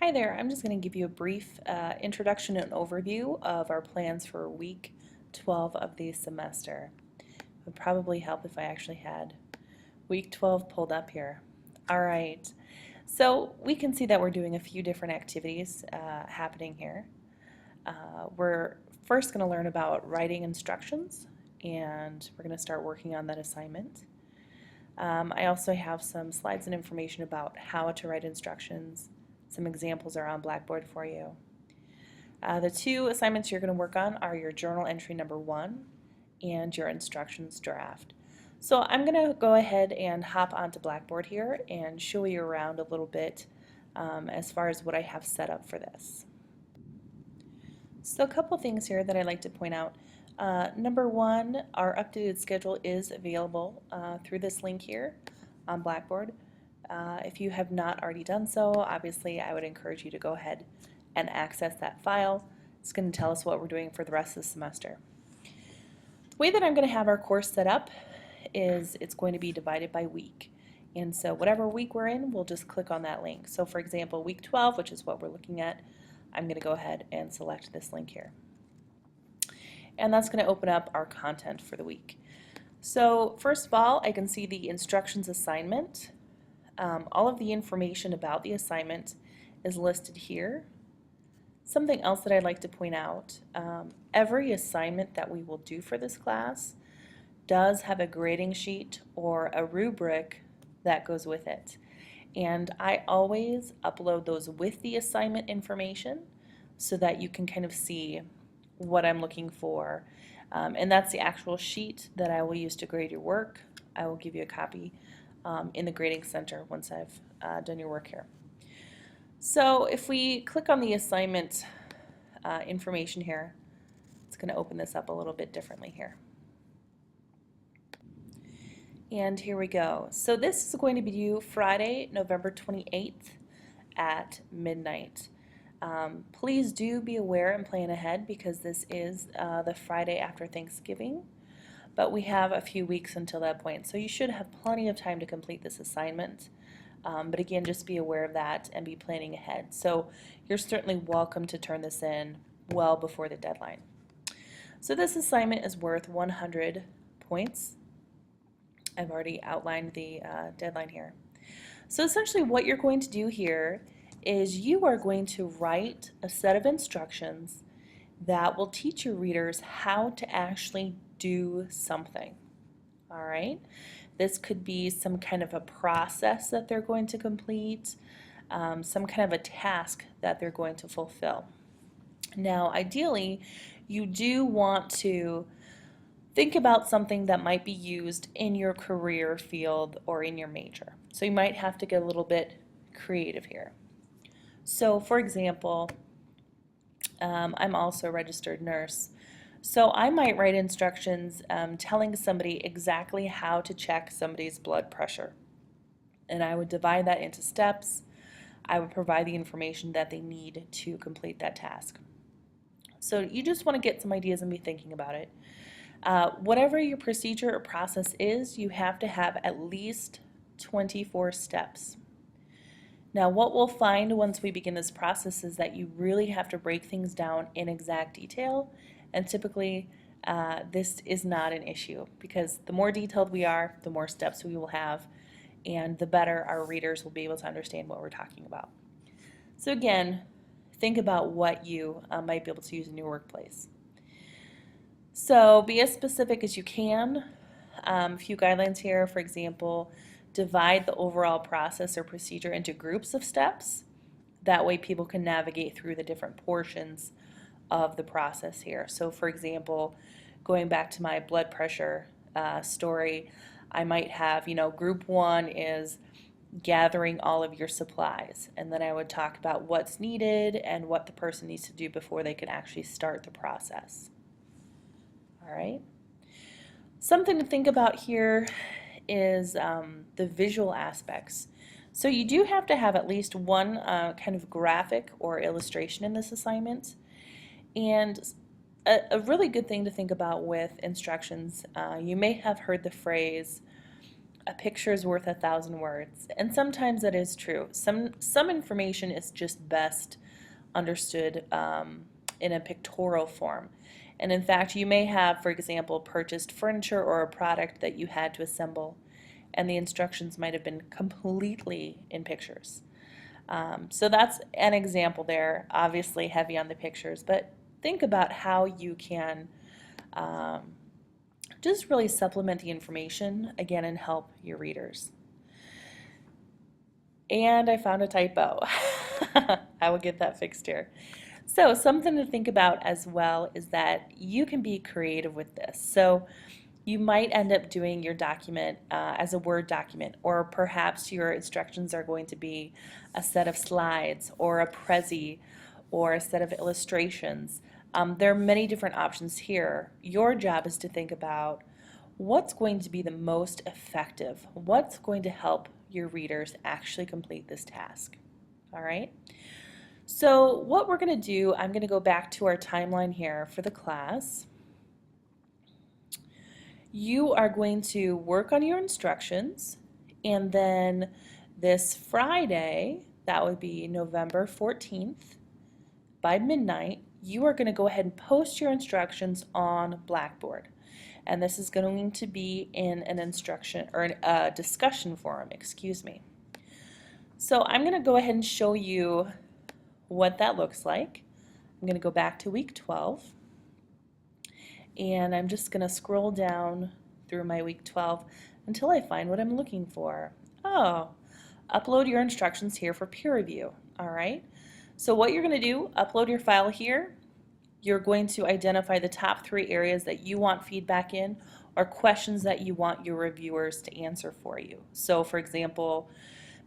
Hi there, I'm just going to give you a brief introduction and overview of our plans for week 12 of the semester. It would probably help if I actually had week 12 pulled up here. All right, so we can see that we're doing a few different activities happening here. We're first going to learn about writing instructions, and we're going to start working on that assignment. I also have some slides and information about how to write instructions. Some examples are on Blackboard for you. The two assignments you're going to work on are your journal entry number 1 and your instructions draft. So I'm going to go ahead and hop onto Blackboard here and show you around a little bit as far as what I have set up for this. So a couple things here that I'd like to point out. Number 1, our updated schedule is available through this link here on Blackboard. If you have not already done so, obviously I would encourage you to go ahead and access that file. It's going to tell us what we're doing for the rest of the semester. The way that I'm going to have our course set up is it's going to be divided by week. And so whatever week we're in, we'll just click on that link. So for example, week 12, which is what we're looking at, I'm going to go ahead and select this link here. And that's going to open up our content for the week. So first of all, I can see the instructions assignment. All of the information about the assignment is listed here. Something else that I'd like to point out, every assignment that we will do for this class does have a grading sheet or a rubric that goes with it. And I always upload those with the assignment information so that you can kind of see what I'm looking for. And that's the actual sheet that I will use to grade your work. I will give you a copy in the grading center once I've done your work here. So if we click on the assignment information here, it's going to open this up a little bit differently here. And here we go. So this is going to be due Friday, November 28th at midnight. Please do be aware and plan ahead because this is the Friday after Thanksgiving, but we have a few weeks until that point, so you should have plenty of time to complete this assignment. But again, just be aware of that and be planning ahead. So you're certainly welcome to turn this in well before the deadline. So this assignment is worth 100 points. I've already outlined the deadline here. So essentially what you're going to do here is you are going to write a set of instructions that will teach your readers how to actually do something. All right? This could be some kind of a process that they're going to complete, some kind of a task that they're going to fulfill. Now, ideally, you do want to think about something that might be used in your career field or in your major. So you might have to get a little bit creative here. So for example, I'm also a registered nurse. So I might write instructions telling somebody exactly how to check somebody's blood pressure. And I would divide that into steps. I would provide the information that they need to complete that task. So you just want to get some ideas and be thinking about it. Whatever your procedure or process is, you have to have at least 24 steps. Now what we'll find once we begin this process is that you really have to break things down in exact detail, and typically this is not an issue because the more detailed we are, the more steps we will have, and the better our readers will be able to understand what we're talking about. So again, think about what you might be able to use in your workplace. So be as specific as you can. A few guidelines here, for example, divide the overall process or procedure into groups of steps. That way people can navigate through the different portions of the process here. So for example, going back to my blood pressure story, I might have, group 1 is gathering all of your supplies, and then I would talk about what's needed and what the person needs to do before they can actually start the process. All right. Something to think about here is the visual aspects. So you do have to have at least one kind of graphic or illustration in this assignment. And a really good thing to think about with instructions, you may have heard the phrase, a picture is worth 1,000 words, and sometimes that is true. Some information is just best understood in a pictorial form. And in fact, you may have, for example, purchased furniture or a product that you had to assemble, and the instructions might have been completely in pictures. So that's an example there, obviously heavy on the pictures, but think about how you can just really supplement the information again and help your readers. And I found a typo. I will get that fixed here. So something to think about as well is that you can be creative with this. So you might end up doing your document as a Word document, or perhaps your instructions are going to be a set of slides or a Prezi or a set of illustrations. There are many different options here. Your job is to think about what's going to be the most effective, what's going to help your readers actually complete this task. All right? So what we're going to do, I'm going to go back to our timeline here for the class. You are going to work on your instructions, and then this Friday, that would be November 14th, by midnight, you are going to go ahead and post your instructions on Blackboard. And this is going to be in an instruction or a discussion forum, excuse me. So I'm going to go ahead and show you what that looks like. I'm going to go back to week 12, and I'm just going to scroll down through my week 12 until I find what I'm looking for. Oh, upload your instructions here for peer review. All right. So what you're going to do, upload your file here. You're going to identify the top 3 areas that you want feedback in, or questions that you want your reviewers to answer for you. So for example,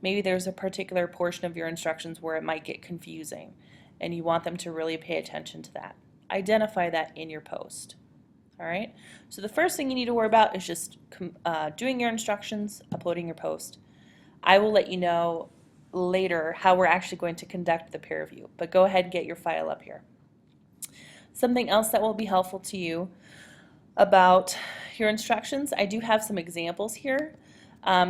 maybe there's a particular portion of your instructions where it might get confusing and you want them to really pay attention to that. Identify that in your post. All right, so the first thing you need to worry about is just doing your instructions, uploading your post. I will let you know later how we're actually going to conduct the peer review, but go ahead and get your file up here. Something else that will be helpful to you about your instructions, I do have some examples here.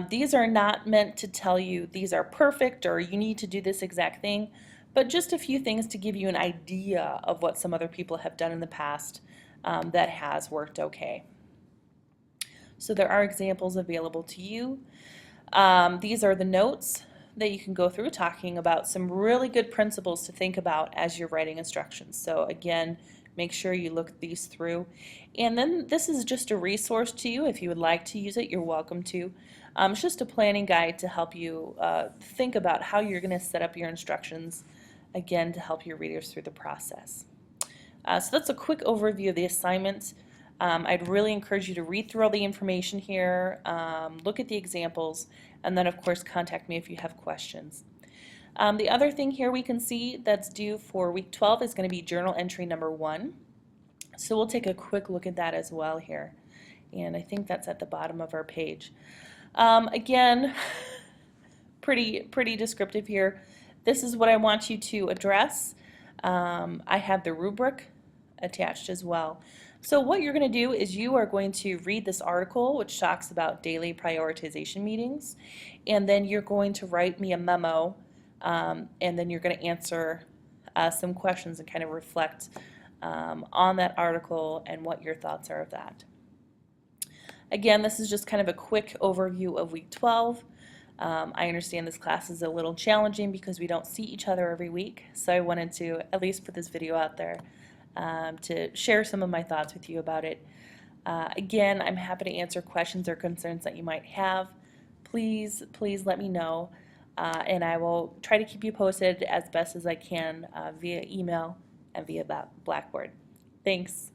These are not meant to tell you these are perfect or you need to do this exact thing, but just a few things to give you an idea of what some other people have done in the past that has worked okay. So there are examples available to you. These are the notes that you can go through talking about some really good principles to think about as you're writing instructions. So again, make sure you look these through. And then this is just a resource to you. If you would like to use it, you're welcome to. It's just a planning guide to help you think about how you're going to set up your instructions, again, to help your readers through the process. So that's a quick overview of the assignment. I'd really encourage you to read through all the information here, look at the examples, and then of course contact me if you have questions. The other thing here we can see that's due for week 12 is going to be journal entry number 1. So we'll take a quick look at that as well here. And I think that's at the bottom of our page. Again, pretty descriptive here. This is what I want you to address. I have the rubric attached as well. So what you're going to do is you are going to read this article which talks about daily prioritization meetings, and then you're going to write me a memo, and then you're going to answer some questions and kind of reflect on that article and what your thoughts are of that. Again, this is just kind of a quick overview of week 12. I understand this class is a little challenging because we don't see each other every week, so I wanted to at least put this video out there to share some of my thoughts with you about it. Again, I'm happy to answer questions or concerns that you might have. Please let me know, and I will try to keep you posted as best as I can via email and via Blackboard. Thanks.